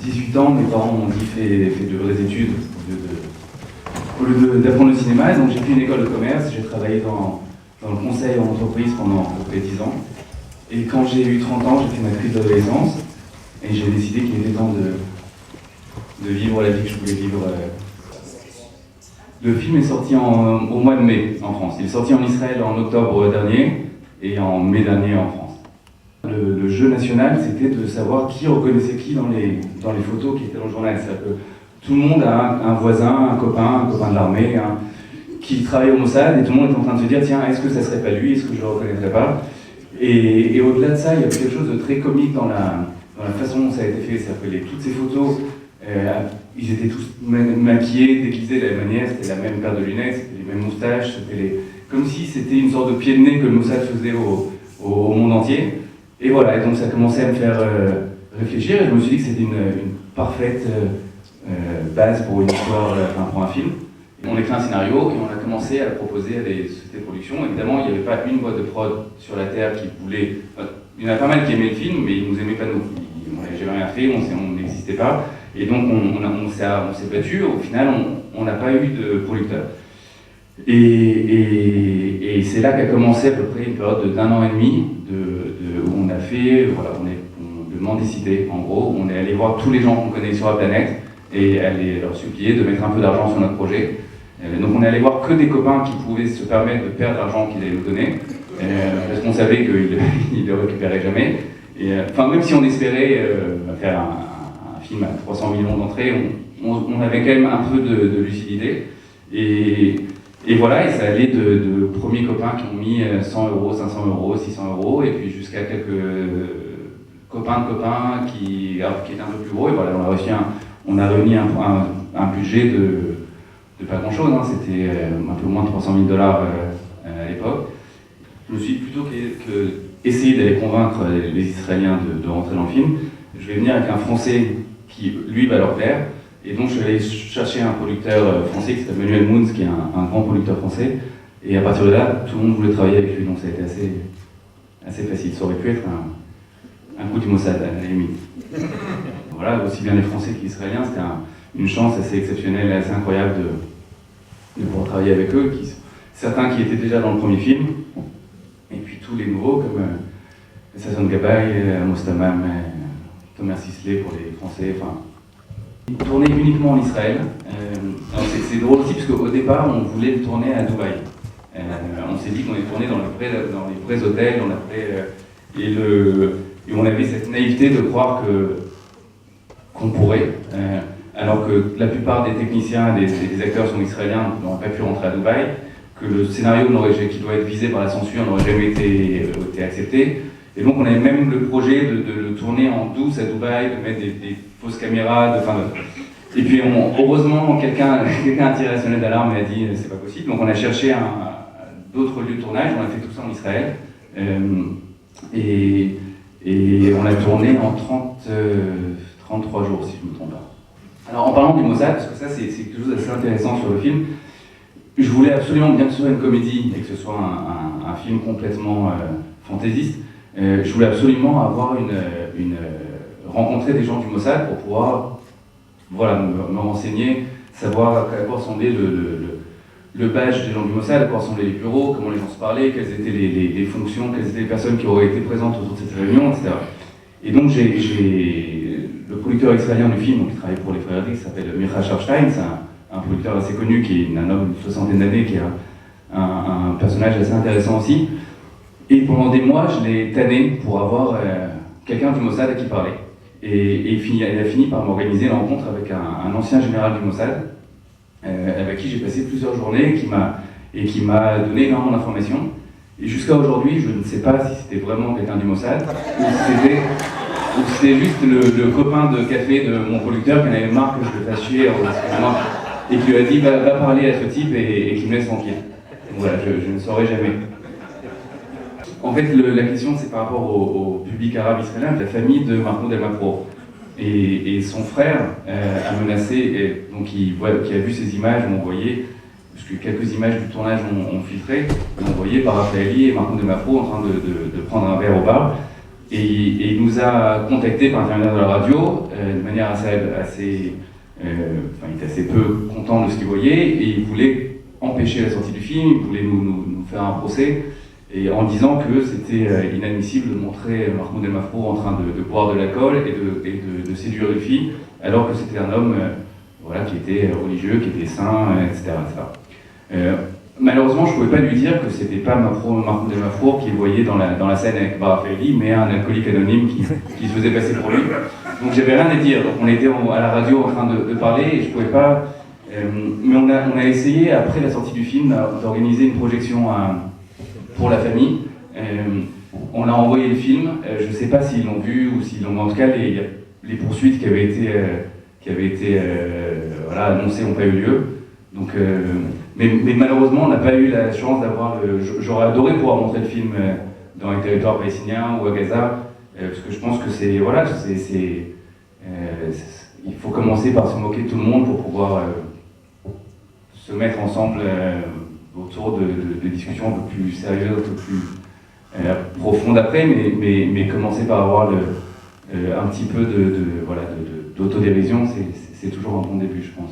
18 ans, mes parents m'ont dit fais de vraies études au lieu d'apprendre le cinéma. Donc j'ai fait une école de commerce, j'ai travaillé dans le conseil en entreprise pendant à peu près 10 ans. Et quand j'ai eu 30 ans, j'ai fait ma crise d'adolescence et j'ai décidé qu'il était temps de vivre la vie que je voulais vivre. Le film est sorti au mois de mai en France. Il est sorti en Israël en octobre dernier et en mai dernier en France. Le jeu national, c'était de savoir qui reconnaissait qui dans les photos qui étaient dans le journal. C'est-à-dire que tout le monde a un voisin, un copain de l'armée, qui travaille au Mossad, et tout le monde est en train de se dire tiens, est-ce que ça serait pas lui, est-ce que je le reconnaîtrais pas? Et au-delà de ça, il y avait quelque chose de très comique dans la façon dont ça a été fait. C'est-à-dire que toutes ces photos, ils étaient tous maquillés, déguisés de la même manière, c'était la même paire de lunettes, c'était les mêmes moustaches, comme si c'était une sorte de pied de nez que le Mossad faisait au monde entier. Et voilà, et donc ça commençait à me faire réfléchir, et je me suis dit que c'était une parfaite base pour une histoire, pour un film. Et on écrit un scénario et on a commencé à le proposer à des sociétés de production. Évidemment, il n'y avait pas une boîte de prod sur la Terre qui voulait... il y en a pas mal qui aimaient le film, mais ils ne nous aimaient pas nous. On n'avait jamais rien fait, on n'existait pas. Et donc on s'est battu, au final on n'a pas eu de producteur. Et c'est là qu'a commencé à peu près une période d'1 an et demi où on a fait, voilà, de mendicité en gros, on est allé voir tous les gens qu'on connaît sur la planète et aller leur supplier de mettre un peu d'argent sur notre projet. Donc on est allé voir que des copains qui pouvaient se permettre de perdre l'argent qu'ils allaient nous donner, parce qu'on savait qu'ils ne le récupéraient jamais. Même si on espérait faire un film à 300 millions d'entrées, on avait quand même un peu de lucidité. Et voilà, et ça allait de premiers copains qui ont mis 100 €, 500 €, 600 €, et puis jusqu'à quelques copains de copains qui étaient un peu plus gros. Et voilà, on a réuni un budget de pas grand chose, c'était un peu moins de 300 000 $ à l'époque. Je me suis dit, plutôt qu'essayer d'aller convaincre les Israéliens de rentrer dans le film, je vais venir avec un Français qui, lui, va leur plaire. Et donc je suis allé chercher un producteur français qui s'appelle Manuel Moons, qui est un grand producteur français. Et à partir de là, tout le monde voulait travailler avec lui, donc ça a été assez facile. Ça aurait pu être un coup du Mossad, à la limite. Voilà, aussi bien les Français que les Israéliens, c'était une chance assez exceptionnelle, assez incroyable de pouvoir travailler avec eux. Certains qui étaient déjà dans le premier film, et puis tous les nouveaux, comme Sasson Gabay, Amos Tamam, Tomer Sisley pour les Français. Tourner uniquement en Israël. C'est drôle aussi parce qu'au départ on voulait le tourner à Dubaï. On s'est dit qu'on allait tourner dans les vrais hôtels, et on avait cette naïveté de croire qu'on pourrait, alors que la plupart des techniciens, des acteurs sont israéliens, n'auraient pas pu rentrer à Dubaï, que le scénario qui doit être visé par la censure n'aurait jamais été accepté. Et donc on avait même le projet de le tourner en douce à Dubaï, de mettre des fausses caméras, et puis heureusement quelqu'un a tiré la sonnette d'alarme et a dit c'est pas possible. Donc on a cherché d'autres lieux de tournage, on a fait tout ça en Israël, et on a tourné en 33 jours si je ne me trompe pas. Alors en parlant du Mossad, parce que ça c'est quelque chose d'assez intéressant sur le film, je voulais absolument, bien que ce soit une comédie et que ce soit un film complètement fantaisiste, je voulais absolument avoir rencontrer des gens du Mossad pour pouvoir me renseigner, savoir à quoi ressemblait le badge des gens du Mossad, à quoi ressemblaient les bureaux, comment les gens se parlaient, quelles étaient les fonctions, quelles étaient les personnes qui auraient été présentes autour de cette réunion, etc. Et donc le producteur israélien du film, qui travaille pour les frères Riddick, qui s'appelle Micha Sharfstein, c'est un producteur assez connu, qui est un homme d'une 60aine d'années, qui est un personnage assez intéressant aussi. Et pendant des mois, je l'ai tanné pour avoir quelqu'un du Mossad à qui parler. Et il a fini par m'organiser une rencontre avec un ancien général du Mossad, avec qui j'ai passé plusieurs journées, qui m'a donné énormément d'informations. Et jusqu'à aujourd'hui, je ne sais pas si c'était vraiment quelqu'un du Mossad, ou si c'était juste le copain de café de mon producteur qui en avait marre que je le fasse chier et qui lui a dit va parler à ce type et qu'il me laisse tranquille. Voilà, je ne saurais jamais. En fait, la question, c'est par rapport au public arabe israélien, la famille de Mahmoud El-Makrour. Et son frère a menacé, donc qui a vu ces images, m'ont envoyé, parce que quelques images du tournage ont filtré, m'ont envoyé par Raphaëli et Mahmoud El-Makrour en train de prendre un verre au bar. Et il nous a contactés par l'intermédiaire de la radio, de manière il était assez peu content de ce qu'il voyait, et il voulait empêcher la sortie du film, il voulait nous faire un procès, et en disant que c'était inadmissible de montrer Mahmoud El Mafrour en train de boire de l'alcool et de séduire une fille, alors que c'était un homme qui était religieux, qui était saint, etc. Malheureusement, je ne pouvais pas lui dire que c'était pas Mahmoud El Mafrour qui voyait dans la scène avec Barafeli, mais un alcoolique anonyme qui se faisait passer pour lui. Donc j'avais rien à dire. Donc on était à la radio en train de parler et je pouvais pas. Mais on a essayé après la sortie du film d'organiser une projection pour la famille. On a envoyé le film. Je ne sais pas s'ils l'ont vu ou s'ils l'ont. En tout cas, les poursuites qui avaient été annoncées n'ont pas eu lieu. Donc, mais malheureusement, on n'a pas eu la chance d'avoir J'aurais adoré pouvoir montrer le film dans les territoires palestiniens ou à Gaza, parce que je pense que il faut commencer par se moquer de tout le monde pour pouvoir se mettre ensemble autour de discussions un peu plus sérieuses, un peu plus profondes après, mais commencer par avoir un petit peu d'autodérision, c'est toujours un bon début, je pense.